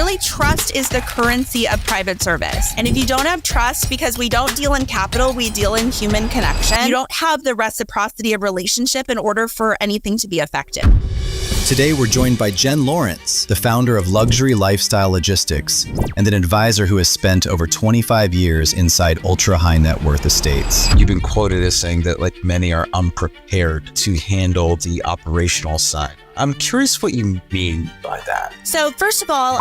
really trust is the currency of private service. And if you don't have trust, because we don't deal in capital, we deal in human connection, you don't have the reciprocity of relationship in order for anything to be effective. Today, we're joined by Jen Laurence, the founder of Luxury Lifestyle Logistics and an advisor who has spent over 25 years inside ultra-high net worth estates. You've been quoted as saying that many are unprepared to handle the operational side. I'm curious what you mean by that. So first of all,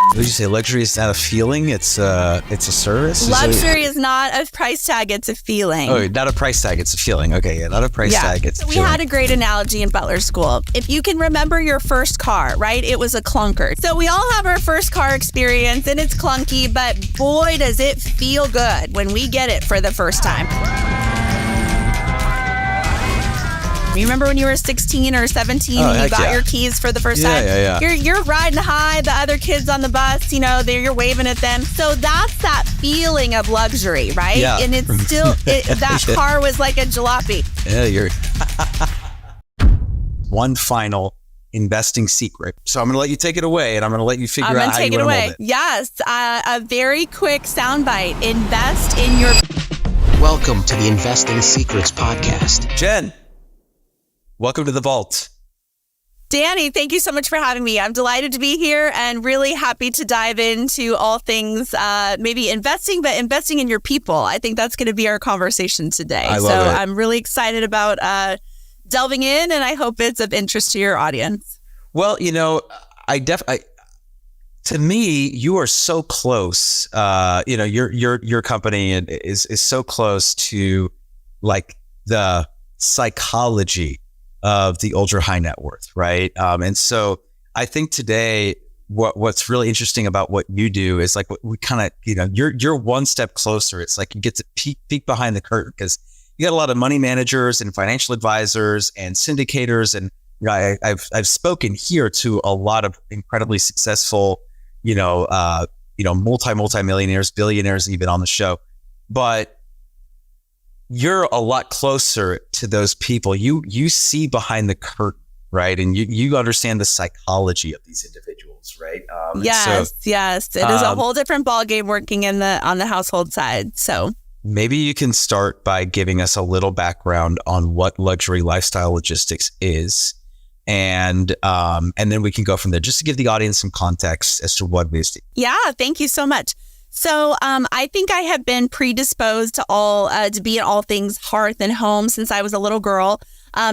what did you say? Luxury is not a feeling, it's a service? Luxury is not a price tag, it's a feeling. Oh, not a price tag, it's a feeling. Okay, yeah, not a price tag, it's a feeling. We had a great analogy in Butler School. If you can remember your first car, right? It was a clunker. So we all have our first car experience and it's clunky, but boy, does it feel good when we get it for the first time. You remember when you were 16 or 17 and you got your keys for the first time? Yeah. You're riding high, the other kids on the bus, you're waving at them. So that's that feeling of luxury, right? Yeah. And it's still, that car was like a jalopy. Yeah, you're... One final investing secret. So I'm going to let you take it away and I'm going to let you figure out how you want to mold it. Yes, a very quick soundbite. Invest in your... Welcome to the Investing Secrets Podcast. Jen. Welcome to the vault. Danny, thank you so much for having me. I'm delighted to be here and really happy to dive into all things, maybe investing, but investing in your people. I think that's going to be our conversation today. I love it. I'm really excited about delving in, and I hope it's of interest to your audience. Well, to me, you are so close. Your company is so close to the psychology of the ultra high net worth, right? And so I think today, what's really interesting about what you do is we kind of, you're one step closer. It's like you get to peek behind the curtain because you got a lot of money managers and financial advisors and syndicators. And I've spoken here to a lot of incredibly successful, multi-millionaires, billionaires, even on the show, but you're a lot closer to those people. You see behind the curtain, right? And you understand the psychology of these individuals, right? Yes. It is a whole different ballgame working on the household side. So maybe you can start by giving us a little background on what luxury lifestyle logistics is, and then we can go from there. Just to give the audience some context as to what it is. Yeah, thank you so much. So I think I have been predisposed to be in all things hearth and home since I was a little girl.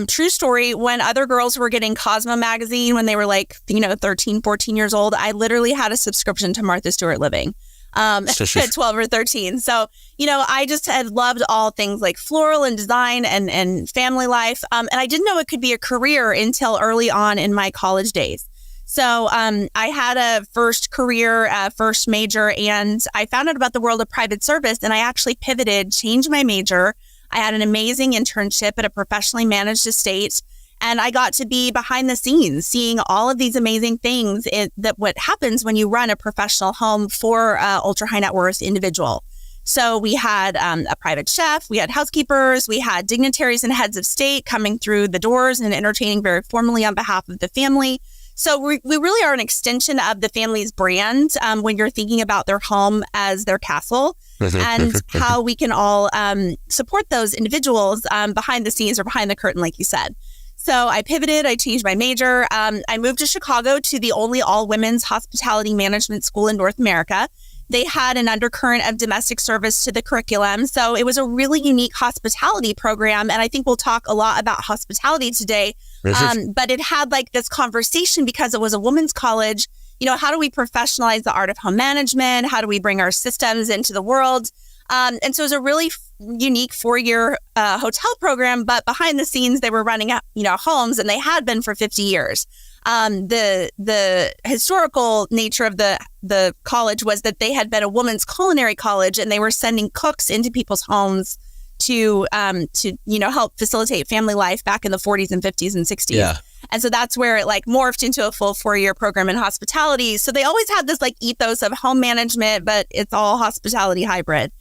True story, when other girls were getting Cosmo magazine when they were 13, 14 years old, I literally had a subscription to Martha Stewart Living at 12 or 13. So, I just had loved all things like floral and design and family life. And I didn't know it could be a career until early on in my college days. So I had a first career, first major, and I found out about the world of private service, and I actually pivoted, changed my major. I had an amazing internship at a professionally managed estate, and I got to be behind the scenes, seeing all of these amazing things that what happens when you run a professional home for ultra high net worth individual. So we had a private chef, we had housekeepers, we had dignitaries and heads of state coming through the doors and entertaining very formally on behalf of the family. So we really are an extension of the family's brand when you're thinking about their home as their castle and how we can all support those individuals behind the scenes or behind the curtain, like you said. So I pivoted, I changed my major. I moved to Chicago to the only all-women's hospitality management school in North America. They had an undercurrent of domestic service to the curriculum. So it was a really unique hospitality program. And I think we'll talk a lot about hospitality today. But it had this conversation because it was a women's college. How do we professionalize the art of home management? How do we bring our systems into the world? And so it was a really unique 4-year hotel program. But behind the scenes, they were running homes, and they had been for 50 years. The historical nature of the college was that they had been a women's culinary college, and they were sending cooks into people's homes to help facilitate family life back in the 40s and 50s and 60s. Yeah. And so that's where it morphed into a full 4-year program in hospitality. So they always had this ethos of home management, but it's all hospitality hybrid.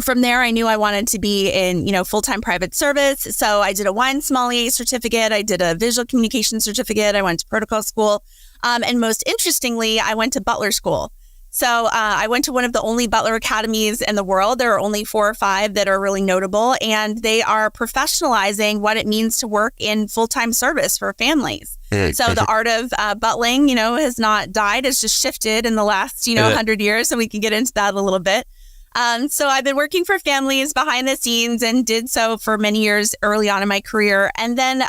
From there, I knew I wanted to be in, full-time private service. So I did a wine sommelier certificate. I did a visual communication certificate. I went to protocol school. And most interestingly, I went to Butler School. So I went to one of the only Butler academies in the world. There are only 4 or 5 that are really notable, and they are professionalizing what it means to work in full-time service for families. So the art of butling, has not died. It's just shifted in the last, 100 years, and we can get into that a little bit. So I've been working for families behind the scenes and did so for many years early on in my career. And then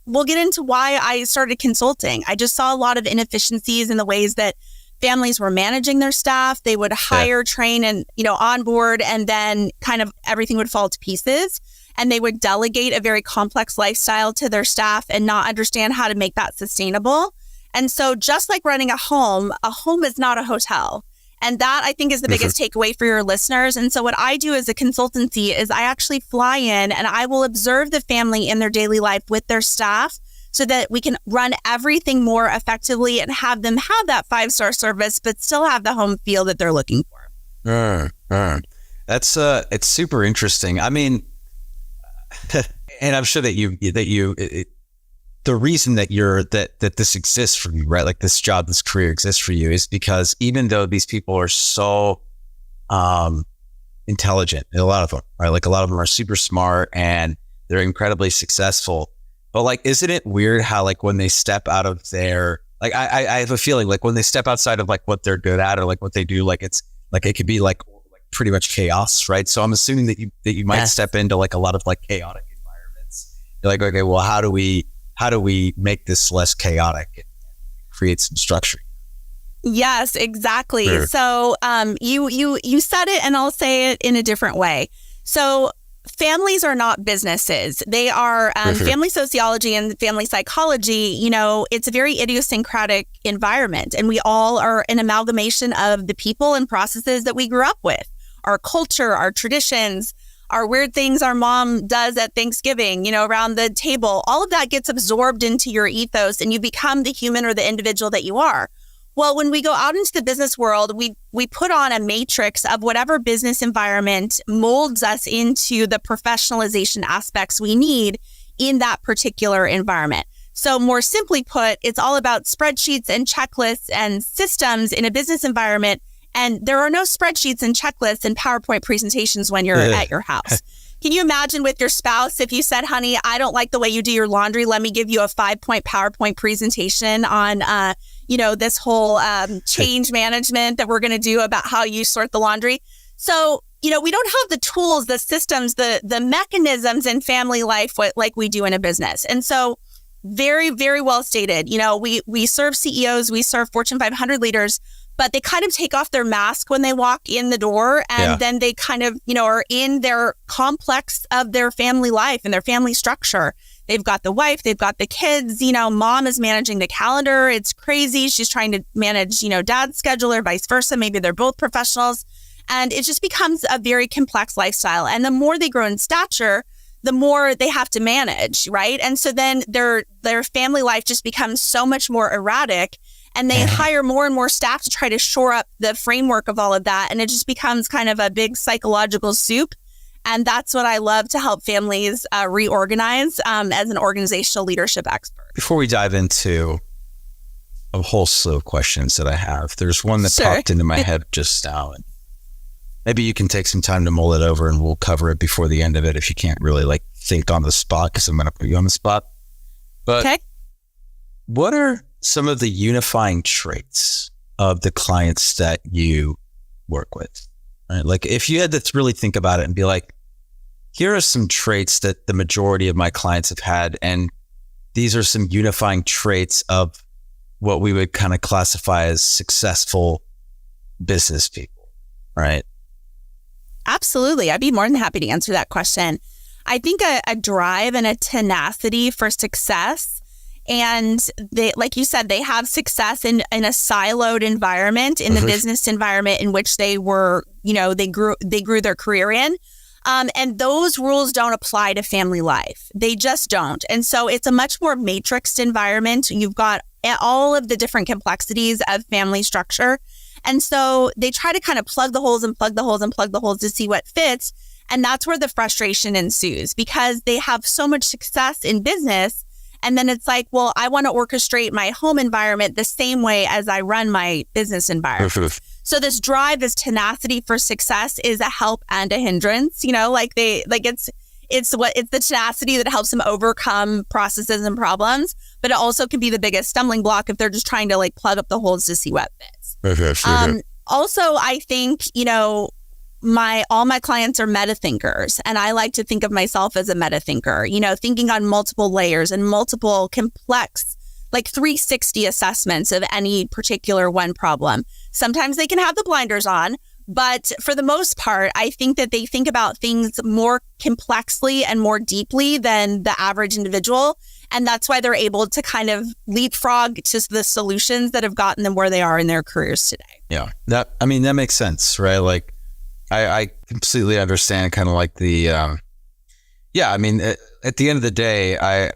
we'll get into why I started consulting. I just saw a lot of inefficiencies in the ways that families were managing their staff. They would hire, train, and, onboard, and then kind of everything would fall to pieces. And they would delegate a very complex lifestyle to their staff and not understand how to make that sustainable. And so just like running a home is not a hotel. And that, I think, is the biggest takeaway for your listeners. And so what I do as a consultancy is I actually fly in and I will observe the family in their daily life with their staff so that we can run everything more effectively and have them have that 5-star service, but still have the home feel that they're looking for. That's it's super interesting. I mean, and I'm sure that the reason that this exists for you, right? Like this job, this career exists for you is because even though these people are so intelligent, a lot of them, right? Like a lot of them are super smart and they're incredibly successful. But like, isn't it weird how like when they step out of their, like I have a feeling like when they step outside of like what they're good at or like what they do, like it's like it could be like pretty much chaos, right? So I'm assuming that you might step into like a lot of like chaotic environments. You're like, okay, well, how do we make this less chaotic and create some structure? Yes, exactly. Sure. So you said it, and I'll say it in a different way. So families are not businesses. They are family sociology and family psychology. It's a very idiosyncratic environment, and we all are an amalgamation of the people and processes that we grew up with, our culture, our traditions, our weird things our mom does at Thanksgiving, around the table. All of that gets absorbed into your ethos and you become the human or the individual that you are. Well, when we go out into the business world, we put on a matrix of whatever business environment molds us into the professionalization aspects we need in that particular environment. So more simply put, it's all about spreadsheets and checklists and systems in a business environment. And there are no spreadsheets and checklists and PowerPoint presentations when you're at your house. Can you imagine with your spouse if you said, honey, I don't like the way you do your laundry. Let me give you a 5-point PowerPoint presentation on, this whole change management that we're going to do about how you sort the laundry. So, we don't have the tools, the systems, the mechanisms in family life like we do in a business. And so very, very well stated. We serve CEOs, we serve Fortune 500 leaders, but they kind of take off their mask when they walk in the door and then they kind of, are in their complex of their family life and their family structure. They've got the wife, they've got the kids, mom is managing the calendar. It's crazy. She's trying to manage, dad's schedule or vice versa. Maybe they're both professionals. And it just becomes a very complex lifestyle. And the more they grow in stature, the more they have to manage, right? And so then their family life just becomes so much more erratic. And they hire more and more staff to try to shore up the framework of all of that. And it just becomes kind of a big psychological soup. And that's what I love to help families reorganize as an organizational leadership expert. Before we dive into a whole slew of questions that I have, there's one that popped into my head just now. And maybe you can take some time to mull it over and we'll cover it before the end of it if you can't really think on the spot, because I'm going to put you on the spot. But what are some of the unifying traits of the clients that you work with, right? Like if you had to really think about it and be like, here are some traits that the majority of my clients have had. And these are some unifying traits of what we would kind of classify as successful business people, right? Absolutely. I'd be more than happy to answer that question. I think a drive and a tenacity for success. And they, like you said, they have success in a siloed environment, in the business environment in which they were, they grew their career in. And those rules don't apply to family life. They just don't. And so it's a much more matrixed environment. You've got all of the different complexities of family structure. And so they try to kind of plug the holes and plug the holes and plug the holes to see what fits. And that's where the frustration ensues because they have so much success in business. And then it's like, well, I want to orchestrate my home environment the same way as I run my business environment. So this drive, this tenacity for success is a help and a hindrance, it's the tenacity that helps them overcome processes and problems, but it also can be the biggest stumbling block if they're just trying to plug up the holes to see what fits. Also, I think, all my clients are meta thinkers, and I like to think of myself as a meta thinker, thinking on multiple layers and multiple complex, 360 assessments of any particular one problem. Sometimes they can have the blinders on, but for the most part, I think that they think about things more complexly and more deeply than the average individual. And that's why they're able to kind of leapfrog to the solutions that have gotten them where they are in their careers today. Yeah, that makes sense, right? I completely understand kind of at the end of the day,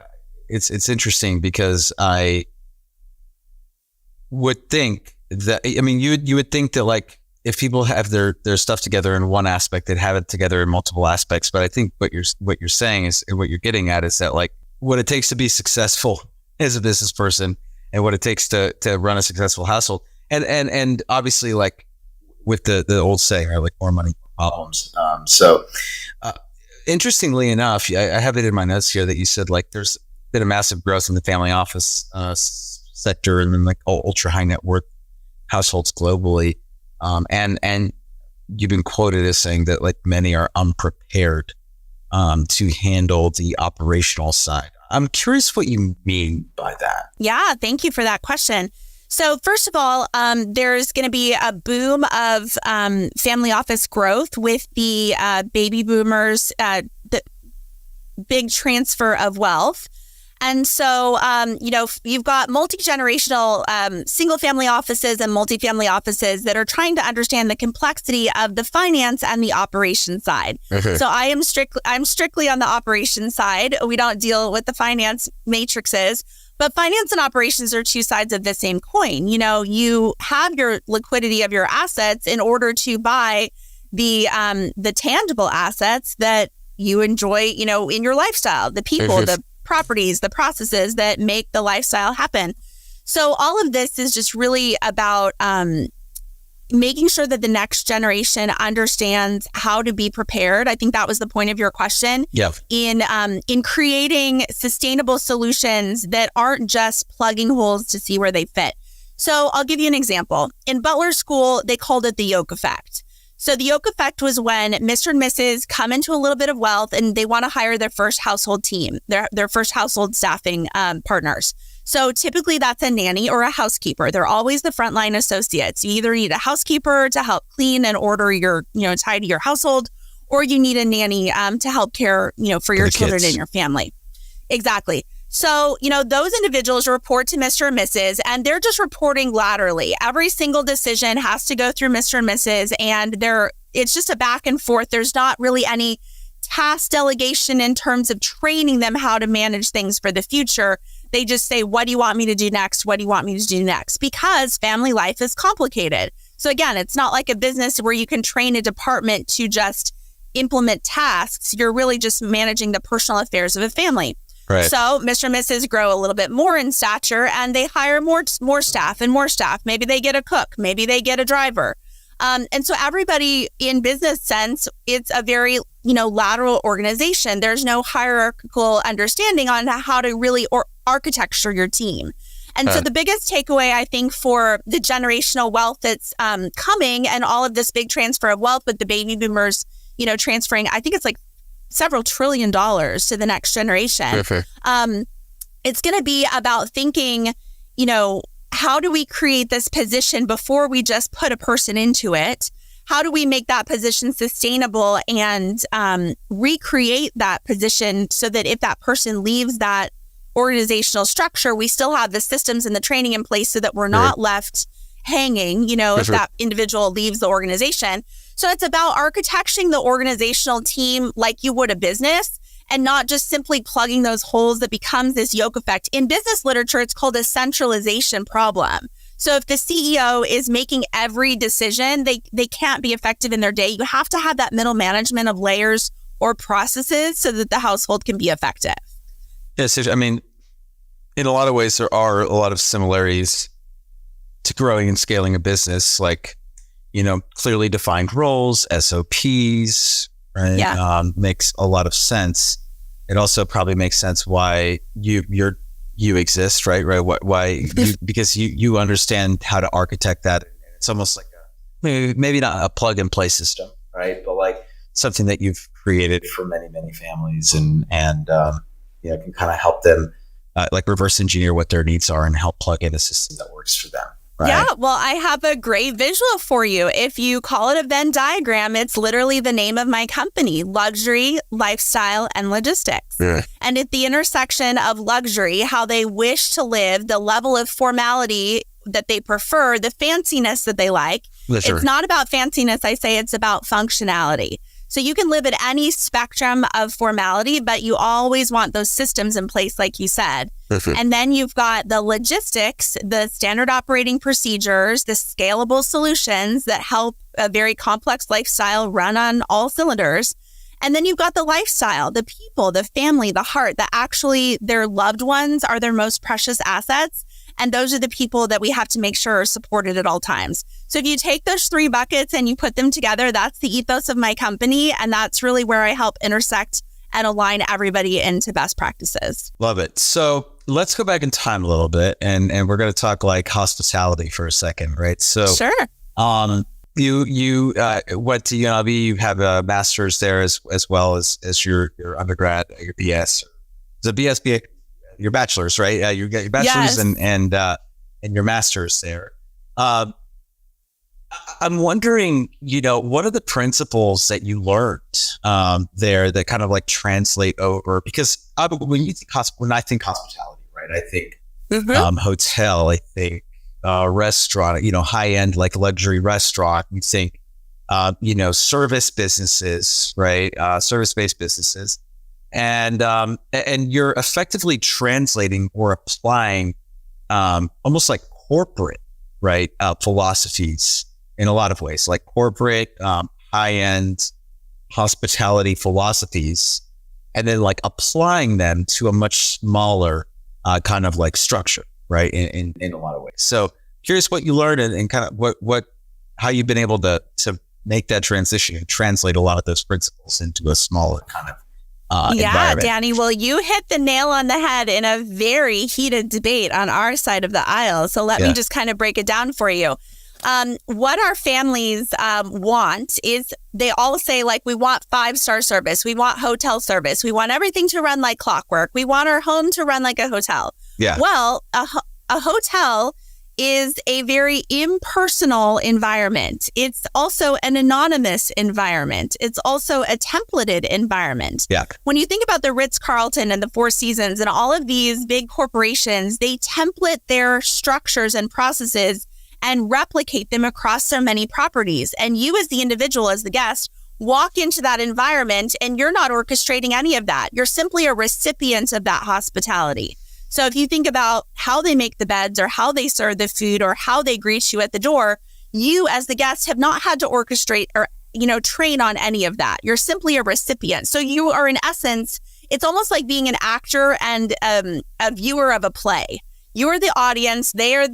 it's interesting because I would think that, you would think that if people have their stuff together in one aspect, they'd have it together in multiple aspects. But I think what you're saying is, and what you're getting at is that what it takes to be successful as a business person and what it takes to run a successful household. And obviously with the old saying, right, more money, more problems. Interestingly enough, I have it in my notes here that you said there's been a massive growth in the family office sector and then ultra high net worth households globally. And you've been quoted as saying that many are unprepared to handle the operational side. I'm curious what you mean by that. Yeah, thank you for that question. So first of all, there's going to be a boom of family office growth with the baby boomers, the big transfer of wealth. And so, you've got multi-generational single family offices and multifamily offices that are trying to understand the complexity of the finance and the operation side. So I'm strictly on the operation side. We don't deal with the finance matrices. But finance and operations are two sides of the same coin. You have your liquidity of your assets in order to buy the tangible assets that you enjoy, in your lifestyle, the people, the properties, the processes that make the lifestyle happen. So all of this is just really about making sure that the next generation understands how to be prepared. I think that was the point of your question. Yeah. In creating sustainable solutions that aren't just plugging holes to see where they fit. So I'll give you an example. In Butler School, they called it the yoke effect. So the yoke effect was when Mr. and Mrs. come into a little bit of wealth and they want to hire their first household team, their first household staffing partners. So typically that's a nanny or a housekeeper. They're always the frontline associates. You either need a housekeeper to help clean and order your, tidy your household, or you need a nanny to help care, for your children and your family. Exactly. So, those individuals report to Mr. and Mrs., and they're just reporting laterally. Every single decision has to go through Mr. and Mrs., and it's just a back and forth. There's not really any task delegation in terms of training them how to manage things for the future. They just say, what do you want me to do next? What do you want me to do next? Because family life is complicated. So again, it's not like a business where you can train a department to just implement tasks. You're really just managing the personal affairs of a family. Right. So Mr. and Mrs. grow a little bit more in stature and they hire more staff and more staff. Maybe they get a cook. Maybe they get a driver. And so everybody in business sense, it's a very, lateral organization. There's no hierarchical understanding on how to really architecture your team. And so the biggest takeaway, I think, for the generational wealth that's coming and all of this big transfer of wealth with the baby boomers, transferring, I think it's several $1 trillion to the next generation. It's going to be about thinking, how do we create this position before we just put a person into it? How do we make that position sustainable and recreate that position so that if that person leaves that organizational structure, we still have the systems and the training in place so that we're not left hanging, if that individual leaves the organization. So it's about architecting the organizational team like you would a business and not just simply plugging those holes that becomes this yoke effect. In business literature, it's called a centralization problem. So if the CEO is making every decision, they can't be effective in their day. You have to have that middle management of layers or processes so that the household can be effective. Yes, I mean, in a lot of ways, there are a lot of similarities to growing and scaling a business, like, clearly defined roles, SOPs, right? Yeah. Makes a lot of sense. It also probably makes sense why you exist, right? Because you understand how to architect that. It's almost like maybe not a plug and play system, right? But like something that you've created for many, many families and can kind of help them like reverse engineer what their needs are and help plug in a system that works for them. Right? Yeah, well, I have a great visual for you. If you call it a Venn diagram, it's literally the name of my company, Luxury, Lifestyle, and Logistics. Yeah. And at the intersection of luxury, how they wish to live, the level of formality that they prefer, the fanciness that they like. Sure. It's not about fanciness. I say it's about functionality. So you can live at any spectrum of formality, but you always want those systems in place, like you said. Mm-hmm. And then you've got the logistics, the standard operating procedures, the scalable solutions that help a very complex lifestyle run on all cylinders. And then you've got the lifestyle, the people, the family, the heart, that actually their loved ones are their most precious assets. And those are the people that we have to make sure are supported at all times. So if you take those three buckets and you put them together, that's the ethos of my company. And that's really where I help intersect and align everybody into best practices. Love it. So let's go back in time a little bit and we're going to talk like hospitality for a second, right? So sure. You went to UNLV, you have a master's there as well as your undergrad, your BS. The BS, your bachelor's, right? You got your bachelor's. Yes. and your master's there. I'm wondering, what are the principles that you learned there that kind of like translate over? Because when I think hospitality, right, I think hotel, I think restaurant, high-end like luxury restaurant. You think, service businesses, right? Service-based businesses. And you're effectively translating or applying almost like corporate, right, philosophies in a lot of ways, like corporate high-end hospitality philosophies, and then like applying them to a much smaller kind of like structure, right, in a lot of ways. So curious what you learned and kind of how you've been able to make that transition and translate a lot of those principles into a smaller kind of environment. Danny, well, you hit the nail on the head in a very heated debate on our side of the aisle. So let me just kind of break it down for you. What our families want is they all say, like, we want 5-star service. We want hotel service. We want everything to run like clockwork. We want our home to run like a hotel. Yeah. Well, a hotel is a very impersonal environment. It's also an anonymous environment. It's also a templated environment. Yeah. When you think about the Ritz-Carlton and the Four Seasons and all of these big corporations, they template their structures and processes and replicate them across so many properties. And you as the individual, as the guest, walk into that environment and you're not orchestrating any of that. You're simply a recipient of that hospitality. So if you think about how they make the beds or how they serve the food or how they greet you at the door, you as the guest have not had to orchestrate or, train on any of that. You're simply a recipient. So you are, in essence, it's almost like being an actor and a viewer of a play. You're the audience. They're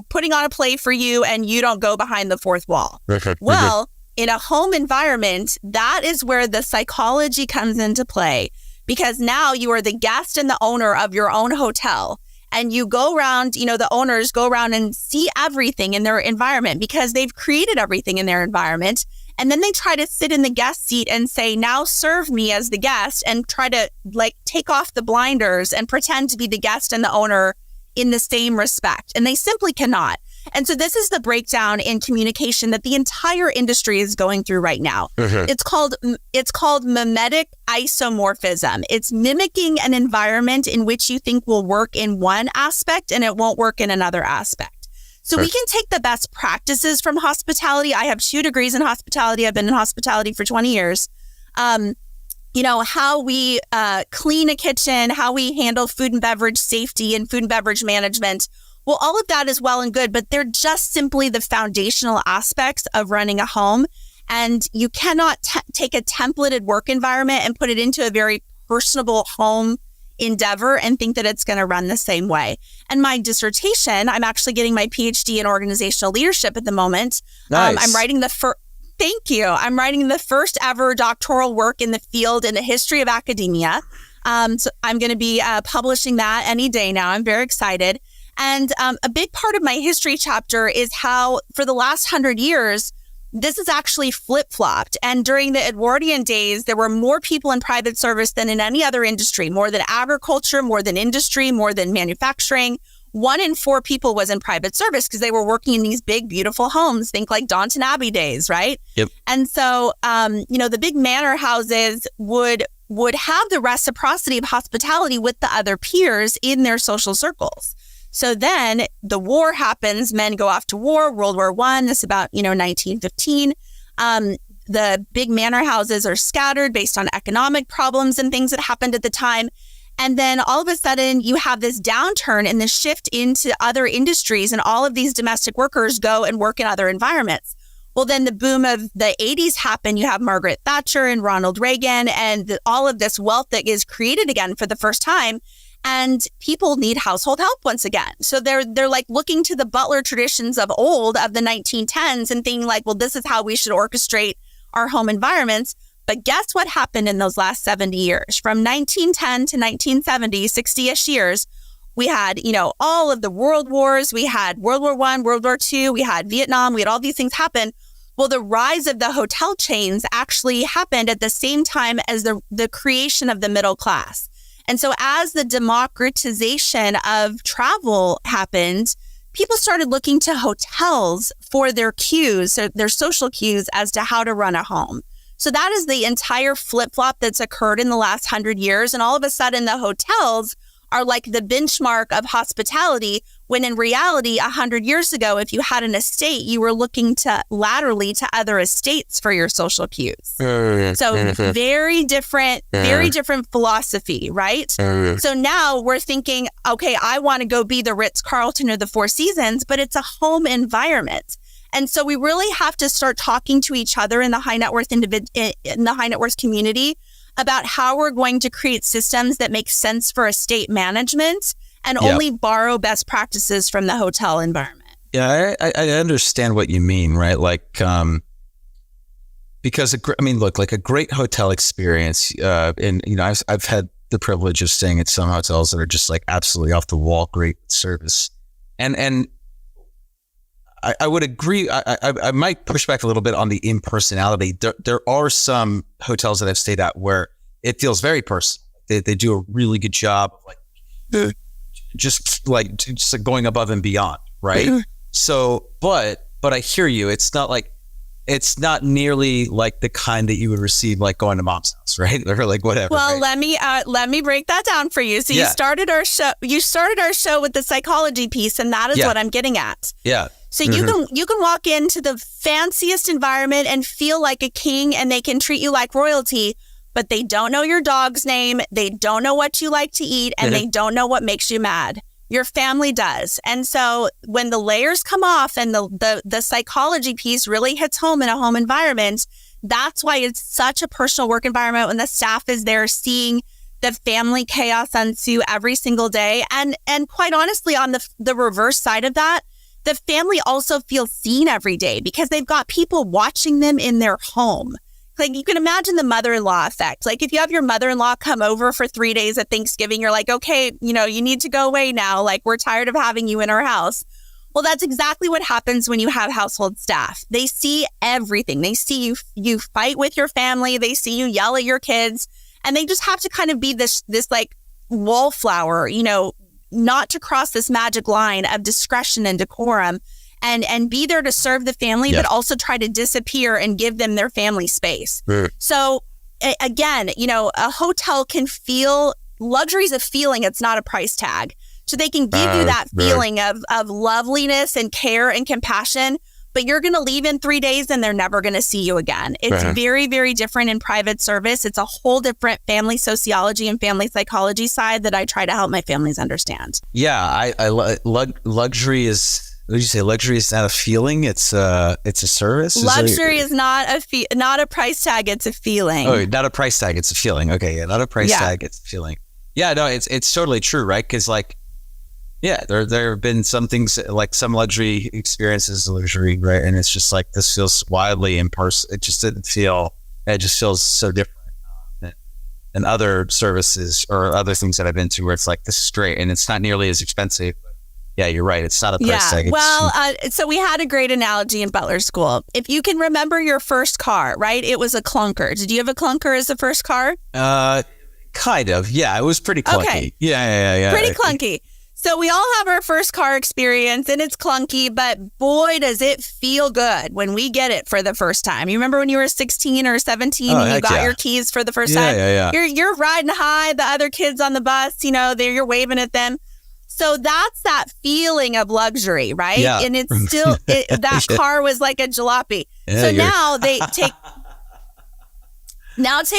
putting on a play for you, and you don't go behind the fourth wall. Well, in a home environment, that is where the psychology comes into play, because now you are the guest and the owner of your own hotel, and you go around, the owners go around and see everything in their environment because they've created everything in their environment. And then they try to sit in the guest seat and say, now serve me as the guest, and try to take off the blinders and pretend to be the guest and the owner in the same respect. And they simply cannot. And so this is the breakdown in communication that the entire industry is going through right now. Mm-hmm. It's called mimetic isomorphism. It's mimicking an environment in which you think will work in one aspect and it won't work in another aspect. So we can take the best practices from hospitality. I have 2 degrees in hospitality. I've been in hospitality for 20 years. How we clean a kitchen, how we handle food and beverage safety and food and beverage management. Well, all of that is well and good, but they're just simply the foundational aspects of running a home. And you cannot take a templated work environment and put it into a very personable home endeavor and think that it's going to run the same way. And my dissertation, I'm actually getting my PhD in organizational leadership at the moment. Nice. I'm writing the first. Thank you. I'm writing the first ever doctoral work in the field in the history of academia. So I'm going to be publishing that any day now. I'm very excited. And a big part of my history chapter is how for the last 100 years, this is actually flip-flopped. And during the Edwardian days, there were more people in private service than in any other industry, more than agriculture, more than industry, more than manufacturing. 1 in 4 people was in private service because they were working in these big, beautiful homes. Think like Downton Abbey days, right? Yep. And so, the big manor houses would have the reciprocity of hospitality with the other peers in their social circles. So then the war happens, men go off to war, World War I, this about, 1915. The big manor houses are scattered based on economic problems and things that happened at the time. And then all of a sudden you have this downturn and this shift into other industries, and all of these domestic workers go and work in other environments. Well, then the boom of the 80s happened. You have Margaret Thatcher and Ronald Reagan and all of this wealth that is created again for the first time. And people need household help once again. So they're like looking to the butler traditions of old, of the 1910s, and thinking like, well, this is how we should orchestrate our home environments. But guess what happened in those last 70 years? From 1910 to 1970, 60-ish years, we had, all of the world wars. We had World War I, World War II. We had Vietnam. We had all these things happen. Well, the rise of the hotel chains actually happened at the same time as the creation of the middle class. And so as the democratization of travel happened, people started looking to hotels for their cues, so their social cues as to how to run a home. So that is the entire flip-flop that's occurred in the last 100 years. And all of a sudden, the hotels are like the benchmark of hospitality, when in reality, 100 years ago, if you had an estate, you were looking to laterally to other estates for your social cues. So very different philosophy, right? So now we're thinking, okay, I want to go be the Ritz-Carlton or the Four Seasons, but it's a home environment. And so we really have to start talking to each other in the high net worth in the high net worth community about how we're going to create systems that make sense for estate management and only borrow best practices from the hotel environment. Yeah, I understand what you mean, right? Like, because like a great hotel experience, and I've had the privilege of staying at some hotels that are just like absolutely off the wall, great service, and I would agree. I might push back a little bit on the impersonality. There are some hotels that I've stayed at where it feels very personal. They do a really good job of like just going above and beyond, right? So, but I hear you. It's not nearly like the kind that you would receive like going to mom's house, right? Or like whatever. Well, right? let me break that down for you. So you started our show with the psychology piece, and that is what I'm getting at. Yeah. So you can walk into the fanciest environment and feel like a king, and they can treat you like royalty, but they don't know your dog's name, they don't know what you like to eat, and they don't know what makes you mad. Your family does. And so when the layers come off and the psychology piece really hits home in a home environment, that's why it's such a personal work environment when the staff is there seeing the family chaos ensue every single day. And quite honestly, on the reverse side of that, the family also feels seen every day because they've got people watching them in their home. Like you can imagine the mother-in-law effect. Like if you have your mother-in-law come over for 3 days at Thanksgiving, you're like, okay, you need to go away now. Like we're tired of having you in our house. Well, that's exactly what happens when you have household staff. They see everything. They see you fight with your family. They see you yell at your kids, and they just have to kind of be this like wallflower, not to cross this magic line of discretion and decorum, and be there to serve the family, but also try to disappear and give them their family space. So again, a hotel can feel, luxury's a feeling, it's not a price tag. So they can give you that feeling of loveliness and care and compassion, but you're going to leave in 3 days and they're never going to see you again. It's very, very different in private service. It's a whole different family sociology and family psychology side that I try to help my families understand. Yeah, luxury is, what did you say? Luxury is not a feeling. It's a service. Luxury is not a price tag. It's a feeling. Oh, not a price tag. It's a feeling. Okay, yeah, not a price tag. It's a feeling. Yeah, no, it's totally true, right? Because like, yeah, there have been some things like some luxury experiences, luxury, right? And it's just like this feels wildly impersonal. It just didn't feel. It just feels so different than other services or other things that I've been to, where it's like, this is great, and it's not nearly as expensive. But yeah, you're right. It's not a price tag. Well, so we had a great analogy in Butler School. If you can remember your first car, right? It was a clunker. Did you have a clunker as the first car? Kind of. Yeah, it was pretty clunky. Okay. Yeah. Pretty clunky. So we all have our first car experience, and it's clunky, but boy, does it feel good when we get it for the first time. You remember when you were 16 or 17 and you got your keys for the first time? Yeah. You're riding high, the other kids on the bus, you're waving at them. So that's that feeling of luxury, right? Yeah. And it's still, that car was like a jalopy. Yeah, so now they take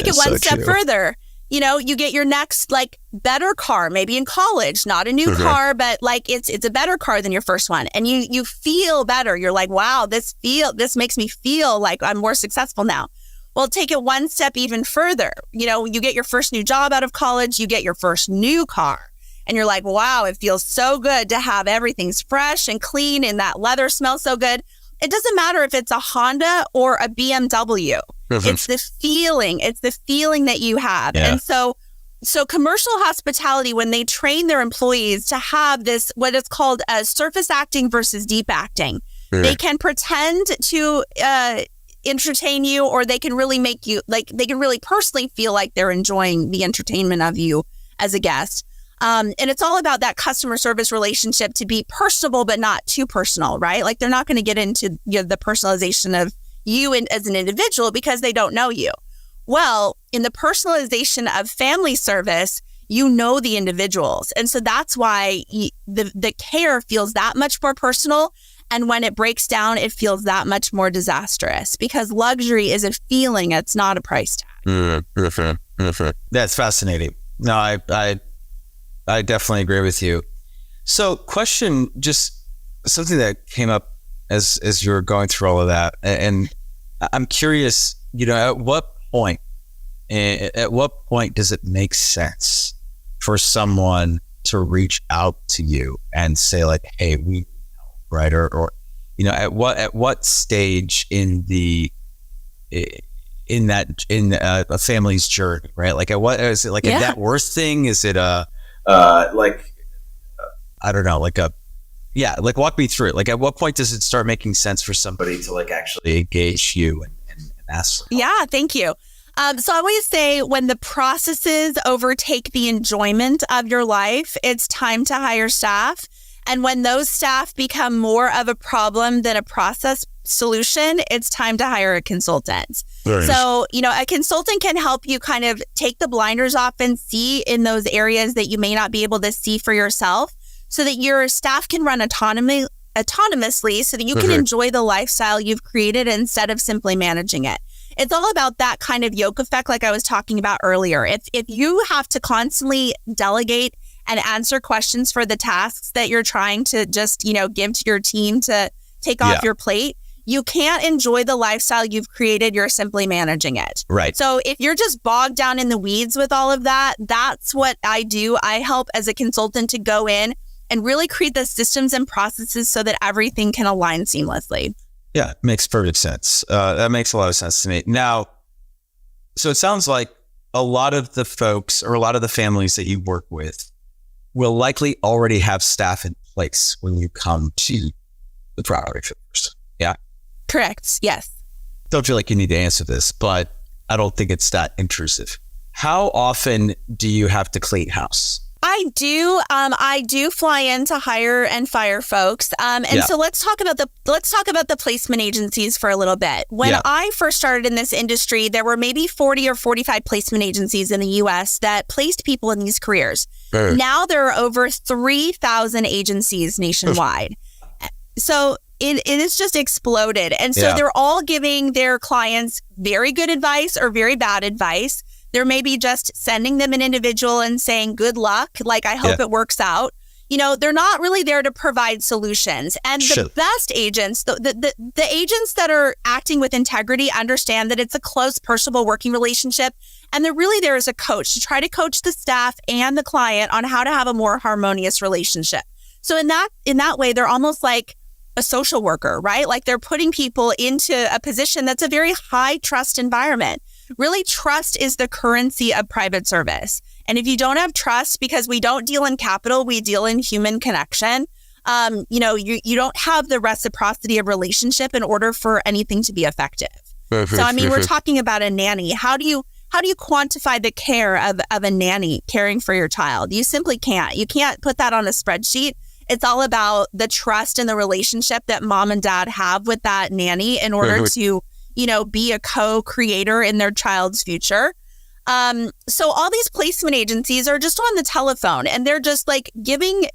it one step further. You get your next like better car, maybe in college, not a new car, but like it's a better car than your first one. And you feel better. You're like, wow, this makes me feel like I'm more successful now. Well, take it one step even further. You get your first new job out of college, you get your first new car. And you're like, wow, it feels so good to have everything's fresh and clean and that leather smells so good. It doesn't matter if it's a Honda or a BMW. It's the feeling. It's the feeling that you have. Yeah. And so commercial hospitality, when they train their employees to have this, what is called surface acting versus deep acting, they can pretend to entertain you, or they can really make you, like, they can really personally feel like they're enjoying the entertainment of you as a guest. And it's all about that customer service relationship to be personable, but not too personal, right? Like they're not going to get into the personalization of you as an individual because they don't know you. Well, in the personalization of family service, you know the individuals. And so that's why the care feels that much more personal. And when it breaks down, it feels that much more disastrous because luxury is a feeling. It's not a price tag. That's fascinating. No, I definitely agree with you. So question, just something that came up as you were going through all of that. And I'm curious, at what point does it make sense for someone to reach out to you and say like, hey, we need help, right? Or at what stage in a family's journey, right? Like at what, is it like a net worth thing? Is it I don't know, like walk me through it. Like at what point does it start making sense for somebody to like actually engage you and ask for help? Yeah, thank you. So I always say when the processes overtake the enjoyment of your life, it's time to hire staff. And when those staff become more of a problem than a process solution, it's time to hire a consultant. So, a consultant can help you kind of take the blinders off and see in those areas that you may not be able to see for yourself so that your staff can run autonomously so that you can enjoy the lifestyle you've created instead of simply managing it. It's all about that kind of yoke effect like I was talking about earlier. If you have to constantly delegate and answer questions for the tasks that you're trying to just, give to your team to take off your plate, you can't enjoy the lifestyle you've created. You're simply managing it. Right. So if you're just bogged down in the weeds with all of that, that's what I do. I help as a consultant to go in and really create the systems and processes so that everything can align seamlessly. Yeah, it makes perfect sense. That makes a lot of sense to me. Now, so it sounds like a lot of the folks or a lot of the families that you work with will likely already have staff in place when you come to the property first. Yeah. Correct. Yes. Don't feel like you need to answer this, but I don't think it's that intrusive. How often do you have to clean house? I do. I do fly in to hire and fire folks. So let's talk about the placement agencies for a little bit. When I first started in this industry, there were maybe 40 or 45 placement agencies in the U.S. that placed people in these careers. Now there are over 3,000 agencies nationwide. So it has just exploded. And so they're all giving their clients very good advice or very bad advice. They're maybe just sending them an individual and saying, good luck. Like, I hope it works out. they're not really there to provide solutions. And the best agents, the agents that are acting with integrity understand that it's a close, personable working relationship. And they're really there as a coach to try to coach the staff and the client on how to have a more harmonious relationship. So in that way, they're almost like a social worker, right? Like they're putting people into a position that's a very high trust environment. Really, trust is the currency of private service. And if you don't have trust, because we don't deal in capital, we deal in human connection, you don't have the reciprocity of relationship in order for anything to be effective. So, I mean, we're talking about a nanny. How do you quantify the care of a nanny caring for your child? You simply can't. You can't put that on a spreadsheet. It's all about the trust and the relationship that mom and dad have with that nanny in order to, be a co-creator in their child's future. So all these placement agencies are just on the telephone and they're just like giving,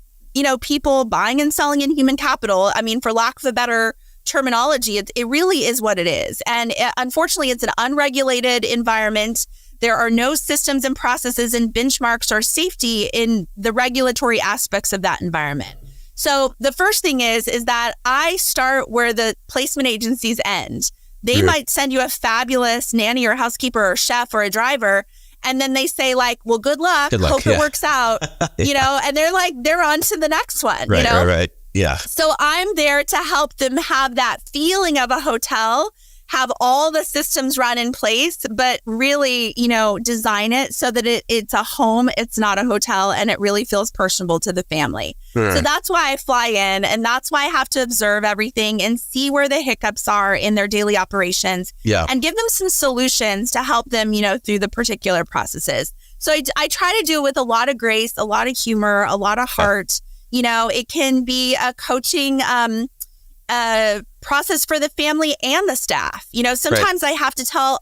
people buying and selling in human capital. I mean, for lack of a better terminology, it really is what it is. And unfortunately, it's an unregulated environment. There are no systems and processes and benchmarks or safety in the regulatory aspects of that environment. So the first thing is that I start where the placement agencies end. They might send you a fabulous nanny or housekeeper or chef or a driver. And then they say like, well, good luck. Hope it works out, and they're on to the next one, Right. Yeah. So I'm there to help them have that feeling of a hotel, have all the systems run in place, but really, design it so that it's a home, it's not a hotel, and it really feels personable to the family. So that's why I fly in, and that's why I have to observe everything and see where the hiccups are in their daily operations and give them some solutions to help them, through the particular processes. So I try to do it with a lot of grace, a lot of humor, a lot of heart. It can be a coaching process for the family and the staff. Sometimes I have to tell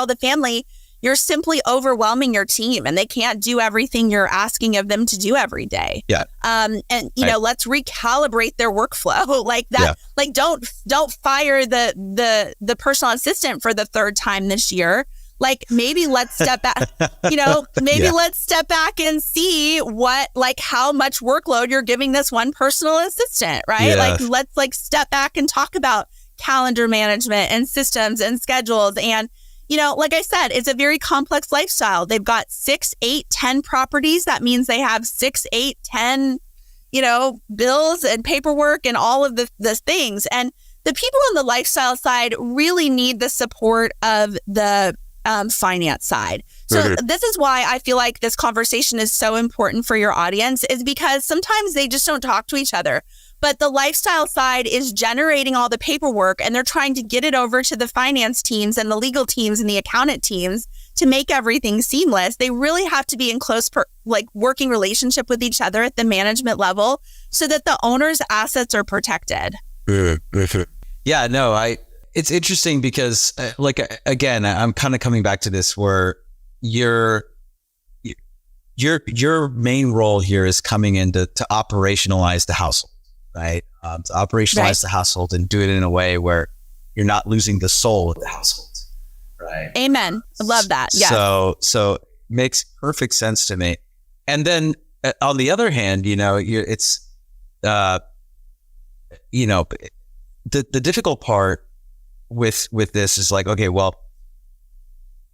the family, you're simply overwhelming your team and they can't do everything you're asking of them to do every day. Yeah. Let's recalibrate their workflow like that. Yeah. Like don't fire the personal assistant for the third time this year. Like maybe let's step back, let's step back and see how much workload you're giving this one personal assistant, right? Yeah. Let's step back and talk about calendar management and systems and schedules. And, like I said, it's a very complex lifestyle. They've got 6, 8, 10 properties. That means they have 6, 8, 10, bills and paperwork and all of the things. And the people on the lifestyle side really need the support of the finance side. So this is why I feel like this conversation is so important for your audience, is because sometimes they just don't talk to each other. But the lifestyle side is generating all the paperwork and they're trying to get it over to the finance teams and the legal teams and the accountant teams to make everything seamless. They really have to be in close working relationship with each other at the management level so that the owner's assets are protected. Yeah, no, it's interesting because, again, I'm kind of coming back to this where your main role here is coming in to operationalize the household, right? To operationalize the household and do it in a way where you're not losing the soul of the household, right? Amen. I love that. Yeah. So makes perfect sense to me. And then on the other hand, it's the difficult part with this is like, okay, well,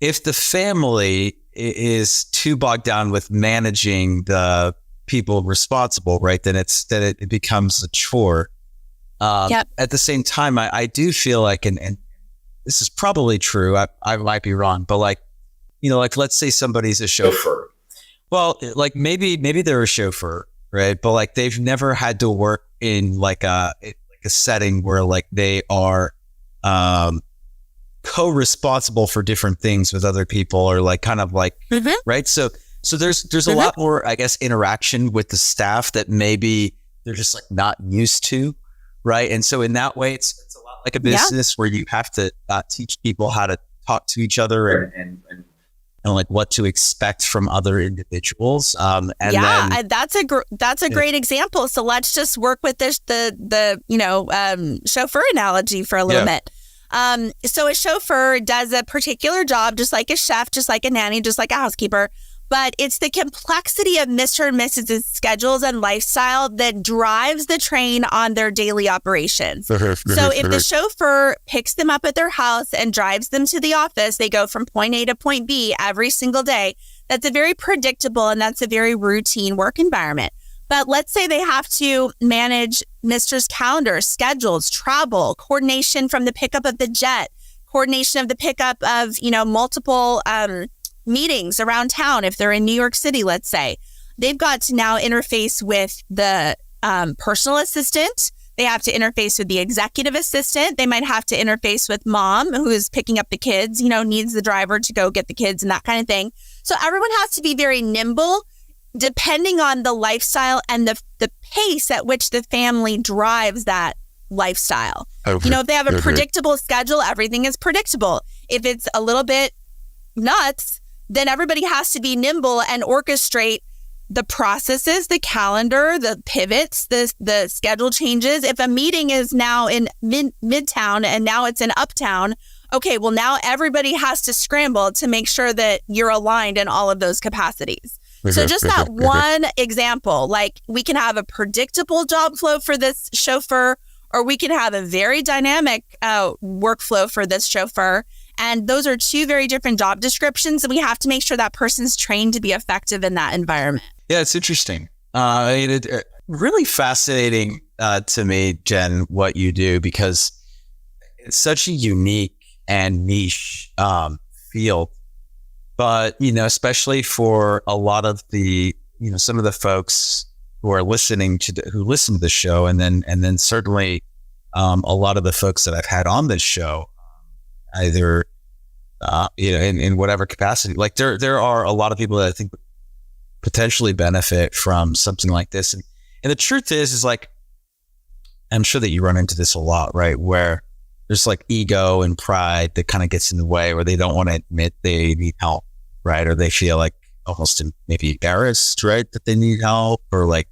if the family is too bogged down with managing the people responsible, right, then it becomes a chore. At the same time, I do feel like, and this is probably true, I might be wrong, but let's say somebody's a chauffeur. Well, maybe they're a chauffeur, right? But they've never had to work in a setting where they are co-responsible for different things with other people, or right. So there's a lot more, I guess, interaction with the staff that maybe they're just not used to, right? And so in that way, it's a lot like a business where you have to teach people how to talk to each other and what to expect from other individuals. That's a great example. So let's just work with the chauffeur analogy for a little bit. So a chauffeur does a particular job, just like a chef, just like a nanny, just like a housekeeper. But it's the complexity of Mr. and Mrs.'s schedules and lifestyle that drives the train on their daily operations. So if the chauffeur picks them up at their house and drives them to the office, they go from point A to point B every single day. That's a very predictable and that's a very routine work environment. But let's say they have to manage Mr.'s calendar, schedules, travel, coordination from the pickup of the jet, coordination of the pickup of, multiple meetings around town. If they're in New York City, let's say, they've got to now interface with the personal assistant. They have to interface with the executive assistant. They might have to interface with mom, who is picking up the kids, needs the driver to go get the kids and that kind of thing. So everyone has to be very nimble, depending on the lifestyle and the pace at which the family drives that lifestyle. Okay. If they have a predictable schedule, everything is predictable. If it's a little bit nuts, then everybody has to be nimble and orchestrate the processes, the calendar, the pivots, the schedule changes. If a meeting is now in midtown and now it's in uptown, okay, well now everybody has to scramble to make sure that you're aligned in all of those capacities. So just that one example, like we can have a predictable job flow for this chauffeur, or we can have a very dynamic workflow for this chauffeur. And those are two very different job descriptions. And we have to make sure that person's trained to be effective in that environment. Yeah, it's interesting. Really fascinating to me, Jen, what you do, because it's such a unique and niche field. But, especially for a lot of the, some of the folks who are listening who listen to the show, and then certainly a lot of the folks that I've had on this show, either, in whatever capacity, like there are a lot of people that I think would potentially benefit from something like this. And the truth is like, I'm sure that you run into this a lot, right? Where there's like ego and pride that kind of gets in the way, where they don't want to admit they need help, right? Or they feel like almost maybe embarrassed, right? That they need help, or like,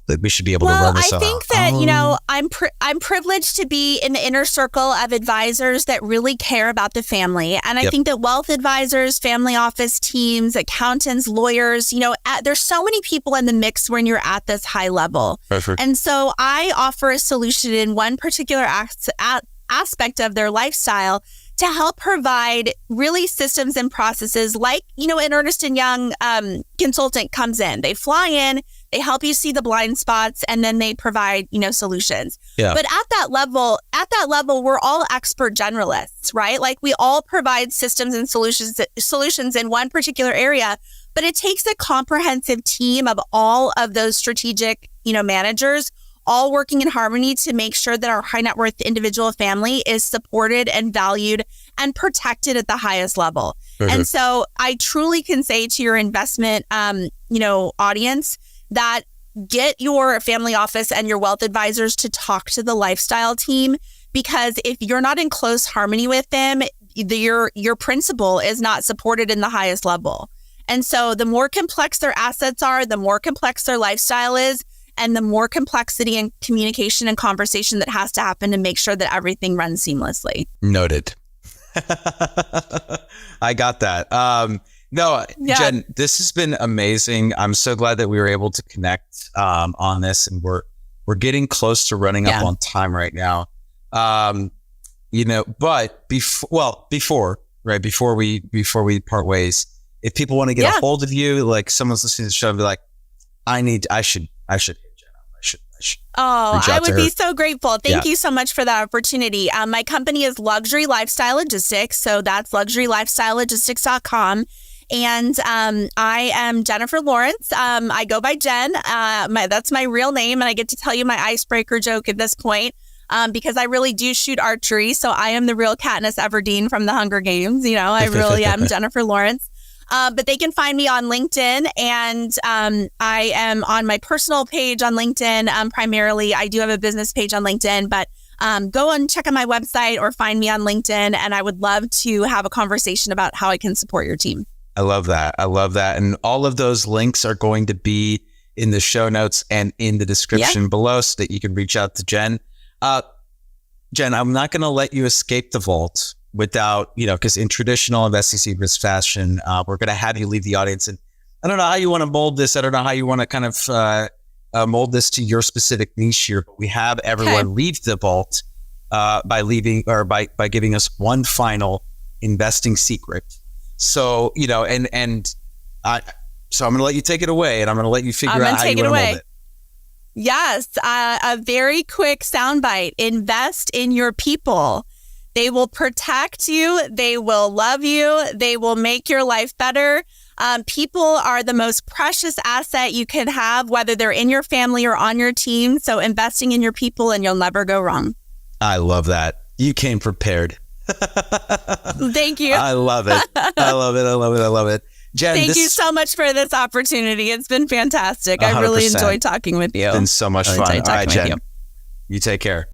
that we should be able to run this out. Well, I think that, I'm privileged to be in the inner circle of advisors that really care about the family. And I think that wealth advisors, family office teams, accountants, lawyers, there's so many people in the mix when you're at this high level. Perfect. And so I offer a solution in one particular aspect of their lifestyle to help provide really systems and processes like, an Ernst & Young consultant comes in. They fly in, they help you see the blind spots, and then they provide, solutions. Yeah. But at that level, we're all expert generalists, right? Like we all provide systems and solutions in one particular area, but it takes a comprehensive team of all of those strategic, managers all working in harmony to make sure that our high net worth individual family is supported and valued and protected at the highest level. Mm-hmm. And so I truly can say to your investment, audience, that get your family office and your wealth advisors to talk to the lifestyle team, because if you're not in close harmony with them, your principal is not supported in the highest level. And so the more complex their assets are, the more complex their lifestyle is, and the more complexity and communication and conversation that has to happen to make sure that everything runs seamlessly. Noted. I got that. Jen, this has been amazing. I'm so glad that we were able to connect on this, and we're getting close to running up on time right now. But before we part ways, if people want to get a hold of you, like someone's listening to the show and be like, I should hit Jen up. I would be so grateful. Thank you so much for that opportunity. My company is Luxury Lifestyle Logistics. So that's luxurylifestylelegistics.com. And I am Jennifer Laurence. I go by Jen. That's my real name. And I get to tell you my icebreaker joke at this point because I really do shoot archery. So I am the real Katniss Everdeen from the Hunger Games. I really am Jennifer Laurence. But they can find me on LinkedIn, and I am on my personal page on LinkedIn. Primarily, I do have a business page on LinkedIn, but go and check out my website or find me on LinkedIn. And I would love to have a conversation about how I can support your team. I love that. And all of those links are going to be in the show notes and in the description below so that you can reach out to Jen. Jen, I'm not going to let you escape the vault without, because in traditional investing secrets fashion, we're going to have you leave the audience and I don't know how you want to mold this. I don't know how you want to kind of mold this to your specific niche here. But we have everyone leave the vault by giving us one final investing secret. So, you know, so I'm going to let you take it away, and I'm going to let you figure out how you want to mold it. Yes, a very quick soundbite. Invest in your people. They will protect you. They will love you. They will make your life better. People are the most precious asset you can have, whether they're in your family or on your team. So investing in your people, and you'll never go wrong. I love that. You came prepared. Thank you. I love it. I love it. I love it. I love it. Jen, thank you so much for this opportunity. It's been fantastic. 100%. I really enjoyed talking with you. It's been so much fun. All right, Jen, you take care.